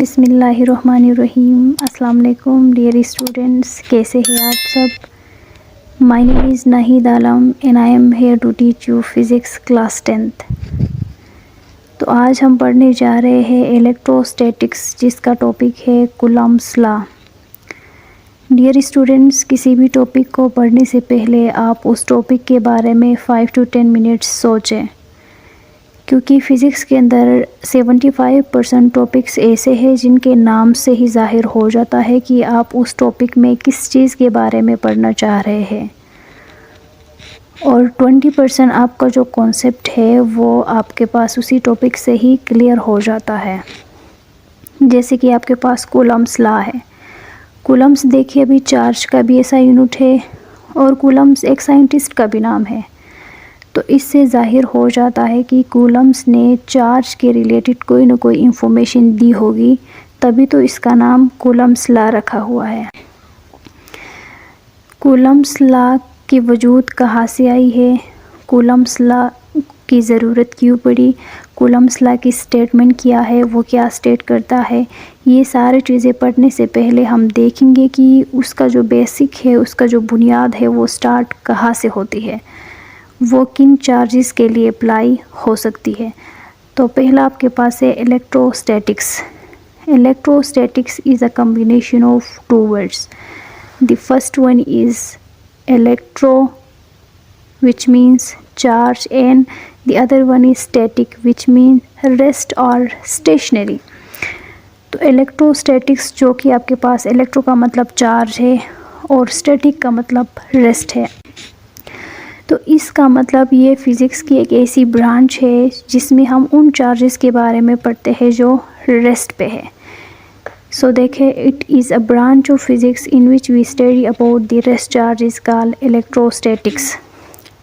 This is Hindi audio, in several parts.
बिस्मिल्लाहिर्रहमानिर्रहीम। अस्सलाम वालेकुम डियर स्टूडेंट्स, कैसे हैं आप सब। My name is Nahid Alam and I am here to teach you physics class 10th। तो आज हम पढ़ने जा रहे हैं इलेक्ट्रोस्टैटिक्स, जिसका टॉपिक है कूलम्ब्स लॉ। डियर स्टूडेंट्स, किसी भी टॉपिक को पढ़ने से पहले आप उस टॉपिक के बारे में 5 to 10 मिनट्स सोचें, क्योंकि फ़िज़िक्स के अंदर 75% टॉपिक्स ऐसे हैं जिनके नाम से ही ज़ाहिर हो जाता है कि आप उस टॉपिक में किस चीज़ के बारे में पढ़ना चाह रहे हैं, और 20% आपका जो कॉन्सेप्ट है वो आपके पास उसी टॉपिक से ही क्लियर हो जाता है। जैसे कि आपके पास कूलम्ब्स लॉ है। कूलम्ब्स देखिए, अभी चार्ज का भी ऐसा यूनिट है और कूलम्ब्स एक साइंटिस्ट का भी नाम है। तो इससे ज़ाहिर हो जाता है कि कूलम्ब्स ने चार्ज के रिलेटेड कोई ना कोई इंफॉर्मेशन दी होगी, तभी तो इसका नाम कूलम्ब्स लॉ रखा हुआ है। कूलम्ब्स लॉ की वजूद कहाँ से आई है, कूलम्ब्स लॉ की ज़रूरत क्यों पड़ी, कूलम्ब्स लॉ की स्टेटमेंट क्या है, वो क्या स्टेट करता है, ये सारी चीज़ें पढ़ने से पहले हम देखेंगे कि उसका जो बेसिक है, उसका जो बुनियाद है, वो स्टार्ट कहाँ से होती है, वो किन चार्जेस के लिए अप्लाई हो सकती है। तो पहला आपके पास है electrostatics. Electrostatics is a combination of two words. The first one is electro, which means charge, and the other one is static, which means rest or stationary। तो इलेक्ट्रोस्टैटिक्स जो कि आपके पास इलेक्ट्रो का मतलब चार्ज है और स्टैटिक का मतलब रेस्ट है। तो इसका मतलब ये फ़िज़िक्स की एक ऐसी ब्रांच है जिसमें हम उन चार्जेस के बारे में पढ़ते हैं जो रेस्ट पे है। सो देखें, it is a branch of physics in which we study about the rest charges called electrostatics.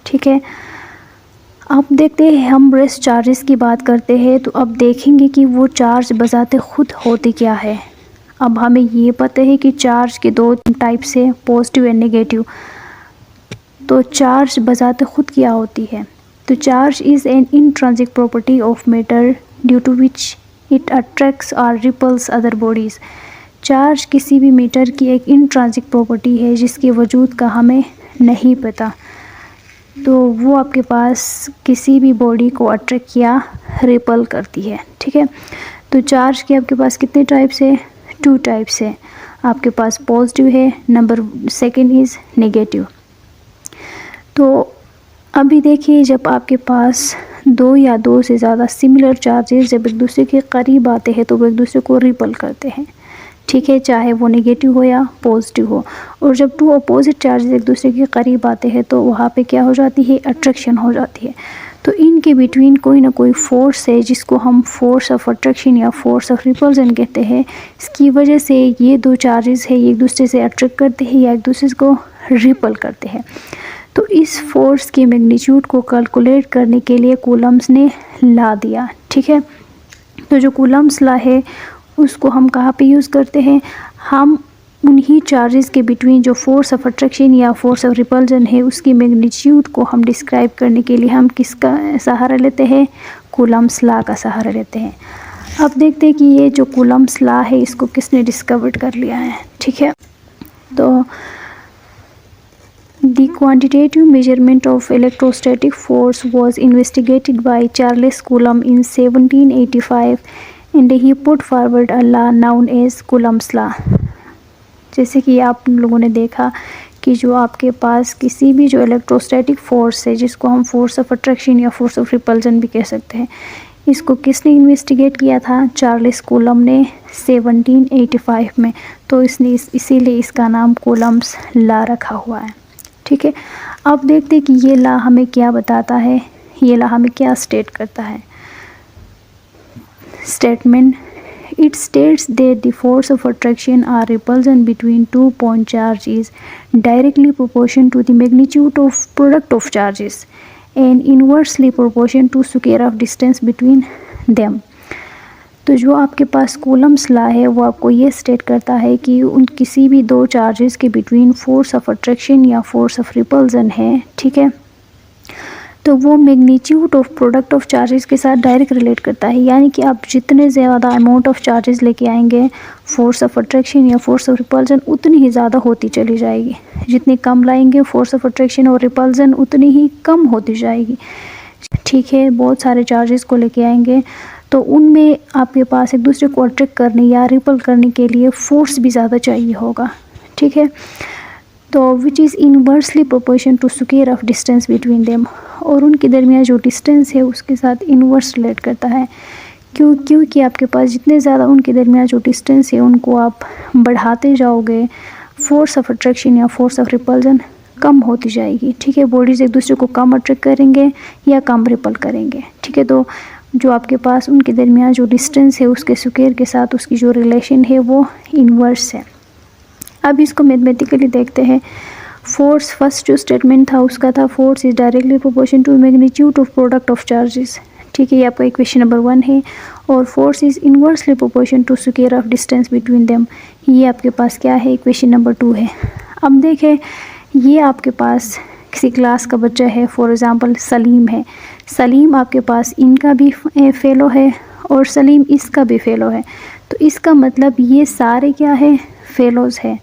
ठीक है, अब देखते हैं, हम रेस्ट चार्जेस की बात करते हैं तो अब देखेंगे कि वो चार्ज बजाते खुद होते क्या है। अब हमें ये पता है कि चार्ज के दो टाइप्स है, पॉजिटिव एंड नेगेटिव। तो चार्ज बजाते खुद क्या होती है, तो charge is an intrinsic property of matter due to which it attracts और रिपल्स अदर बॉडीज़। चार्ज किसी भी मैटर की एक इंट्रिंसिक प्रॉपर्टी है जिसके वजूद का हमें नहीं पता, तो वो आपके पास किसी भी बॉडी को अट्रैक्ट या रिपल करती है। ठीक है, तो चार्ज के आपके पास कितने टाइप्स है, 2 टाइप्स है। आपके पास पॉजिटिव है, नंबर सेकंड इज़ नेगेटिव। तो अभी देखिए, जब आपके पास 2 या 2 से ज़्यादा सिमिलर चार्जेस जब एक दूसरे के करीब आते हैं तो वो एक दूसरे को रिपल करते हैं। ठीक है, चाहे वो नेगेटिव हो या पॉजिटिव हो। और जब 2 अपोजिट चार्जेस एक दूसरे के करीब आते हैं तो वहाँ पे क्या हो जाती है, अट्रैक्शन हो जाती है। तो इनके बिटवीन कोई ना कोई फोर्स है जिसको हम फोर्स ऑफ अट्रैक्शन या फोर्स ऑफ रिपल्सन कहते हैं। इसकी वजह से ये 2 चार्जेस है ये एक दूसरे से अट्रैक्ट करते हैं या एक दूसरे को रिपल करते हैं। तो इस फोर्स की मैग्नीट्यूड को कैलकुलेट करने के लिए कूलम्ब्स ने लॉ दिया। ठीक है, तो जो कूलम्ब्स लॉ है उसको हम कहाँ पे यूज़ करते हैं, हम उन्हीं चार्जेस के बिटवीन जो फोर्स ऑफ अट्रैक्शन या फोर्स ऑफ रिपल्सन है उसकी मैग्नीट्यूड को हम डिस्क्राइब करने के लिए हम किसका सहारा लेते हैं, कूलम्ब्स लॉ का सहारा लेते हैं। अब देखते हैं कि ये जो कूलम्ब्स लॉ है इसको किसने डिस्कवर कर लिया है। ठीक है, तो The quantitative measurement of electrostatic force was investigated by Charles Coulomb in 1785 and he put forward a law known as Coulomb's law। जैसे कि आप लोगों ने देखा कि जो आपके पास किसी भी जो इलेक्ट्रोस्टैटिक फोर्स है जिसको हम फोर्स ऑफ अट्रैक्शन या फोर्स ऑफ रिपल्सन भी कह सकते हैं, इसको किसने इन्वेस्टिगेट किया था, चार्ल्स कूलम्ब ने 1785 में। तो इसने इसीलिए इसका नाम कूलम्ब्स लॉ रखा हुआ है। ठीक है, अब देखते हैं कि ये लॉ हमें क्या बताता है, ये लॉ हमें क्या स्टेट करता है। Statement, it states that the force of attraction और repulsion between 2 point charge is directly proportion to the magnitude of product of charges and inversely proportion to square of distance between them. तो जो आपके पास कूलम्ब्स लॉ है वो आपको ये स्टेट करता है कि उन किसी भी 2 चार्जेस के बिटवीन फोर्स ऑफ अट्रैक्शन या फोर्स ऑफ रिपल्सन है। ठीक है, तो वो magnitude of product of charges के साथ डायरेक्ट रिलेट करता है। यानी कि आप जितने ज़्यादा अमाउंट ऑफ चार्जेस लेके आएंगे, फोर्स ऑफ अट्रैक्शन या फोर्स ऑफ रिपल्जन उतनी ही ज़्यादा होती चली जाएगी। जितनी कम लाएंगे फोर्स ऑफ अट्रैक्शन और रिपल्जन उतनी ही कम होती जाएगी। ठीक है, बहुत सारे चार्जेस को लेके आएंगे तो उनमें आपके पास एक दूसरे को अट्रैक्ट करने या रिपल करने के लिए फोर्स भी ज़्यादा चाहिए होगा। ठीक है, तो which is inversely proportion to square of distance between them, और उनके दरमियान जो डिस्टेंस है उसके साथ इनवर्स रिलेट करता है। क्योंकि आपके पास जितने ज़्यादा उनके दरमियान जो डिस्टेंस है उनको आप बढ़ाते जाओगे, फोर्स ऑफ अट्रैक्शन या फोर्स ऑफ रिपल्जन कम होती जाएगी। ठीक है, बॉडीज़ एक दूसरे को कम अट्रैक्ट करेंगे या कम रिपल करेंगे। ठीक है, तो जो आपके पास उनके दरमियान जो डिस्टेंस है उसके स्क्वायर के साथ उसकी जो रिलेशन है वो इनवर्स है। अब इसको मैथमेटिकली देखते हैं। फोर्स, फर्स्ट जो स्टेटमेंट था उसका था force is directly proportion to magnitude of product of charges. ठीक है, ये आपका इक्वेशन नंबर 1 है। और force is inversely proportion to square of distance between them, ये आपके पास क्या है, इक्वेशन नंबर 2 है। अब देखें, ये आपके पास किसी क्लास का बच्चा है, फॉर एग्ज़ाम्पल सलीम है। सलीम आपके पास इनका भी फेलो है और सलीम इसका भी फेलो है, तो इसका मतलब ये सारे क्या है, फेलोज़ है।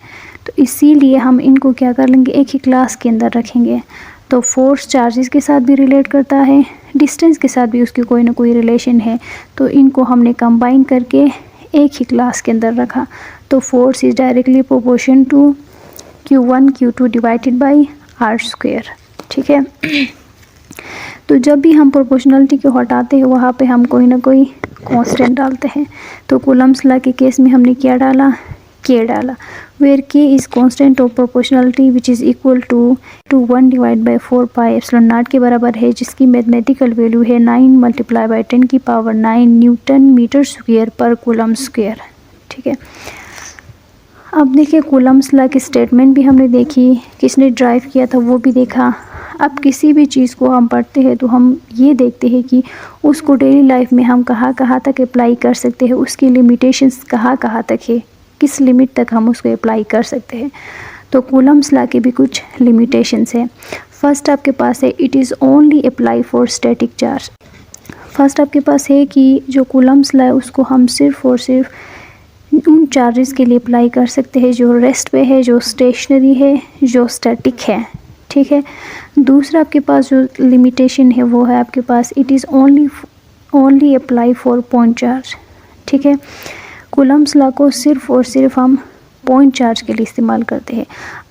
तो इसीलिए हम इनको क्या कर लेंगे, एक ही क्लास के अंदर रखेंगे। तो फोर्स चार्जेस के साथ भी रिलेट करता है, डिस्टेंस के साथ भी उसकी कोई ना कोई रिलेशन है, तो इनको हमने कंबाइन करके एक ही क्लास के अंदर रखा। तो force is directly proportion to Q1 Q2 divided by r square. ठीक है, तो जब भी हम प्रोपोर्शनलिटी को हटाते हैं वहाँ पे हम कोई ना कोई कांस्टेंट डालते हैं। तो कूलम्स लॉ के केस में हमने क्या डाला, K डाला, where K is constant of proportionality which is equal to 1 divide by 4 pi epsilon naught के बराबर है, जिसकी मैथमेटिकल वैल्यू है 9 मल्टीप्लाई बाई 10 की पावर 9 न्यूटन मीटर स्क्वायर पर कूलम स्क्वायर। ठीक है, अब देखिए कूलम्स लॉ की स्टेटमेंट भी हमने देखी, किसने ड्राइव किया था वो भी देखा। अब किसी भी चीज़ को हम पढ़ते हैं तो हम ये देखते हैं कि उसको डेली लाइफ में हम कहाँ कहाँ तक अप्लाई कर सकते हैं, उसकी लिमिटेशंस कहाँ कहाँ तक है, किस लिमिट तक हम उसको अप्लाई कर सकते हैं। तो कूलम्स लॉ के भी कुछ लिमिटेशंस है। फर्स्ट आपके पास है it is only apply for static charge. First आपके पास है कि जो कूलम्स लॉ है उसको हम सिर्फ और सिर्फ उन चार्जेस के लिए अप्लाई कर सकते हैं जो रेस्ट पे है, जो स्टेशनरी है, जो स्टैटिक है। ठीक है, दूसरा आपके पास जो लिमिटेशन है वो है आपके पास it is only apply for point charge. ठीक है, कूलम्स लॉ को सिर्फ और सिर्फ हम पॉइंट चार्ज के लिए इस्तेमाल करते हैं।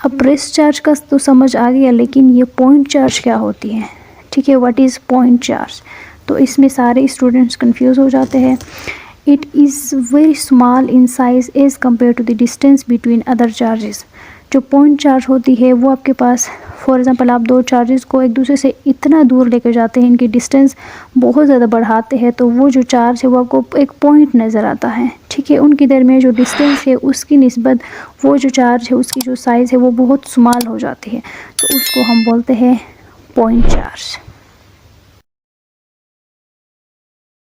अब रेस्ट चार्ज का तो समझ आ गया, लेकिन ये पॉइंट चार्ज क्या होती है। ठीक है, व्हाट इज़ पॉइंट चार्ज, तो इसमें सारे स्टूडेंट्स कंफ्यूज हो जाते हैं। It is very small in size as compared to the distance between other charges। जो पॉइंट चार्ज होती है वो आपके पास, फॉर एग्ज़ाम्पल आप दो चार्जेस को एक दूसरे से इतना दूर लेकर जाते हैं, इनकी डिस्टेंस बहुत ज़्यादा बढ़ाते हैं, तो वो जो चार्ज है वो आपको एक पॉइंट नज़र आता है। ठीक है, उनके दरमियान जो डिस्टेंस है उसकी निस्बत वो जो चार्ज है उसकी जो साइज़ है वो बहुत स्मॉल हो जाती है, तो उसको हम बोलते हैं पॉइंट चार्ज।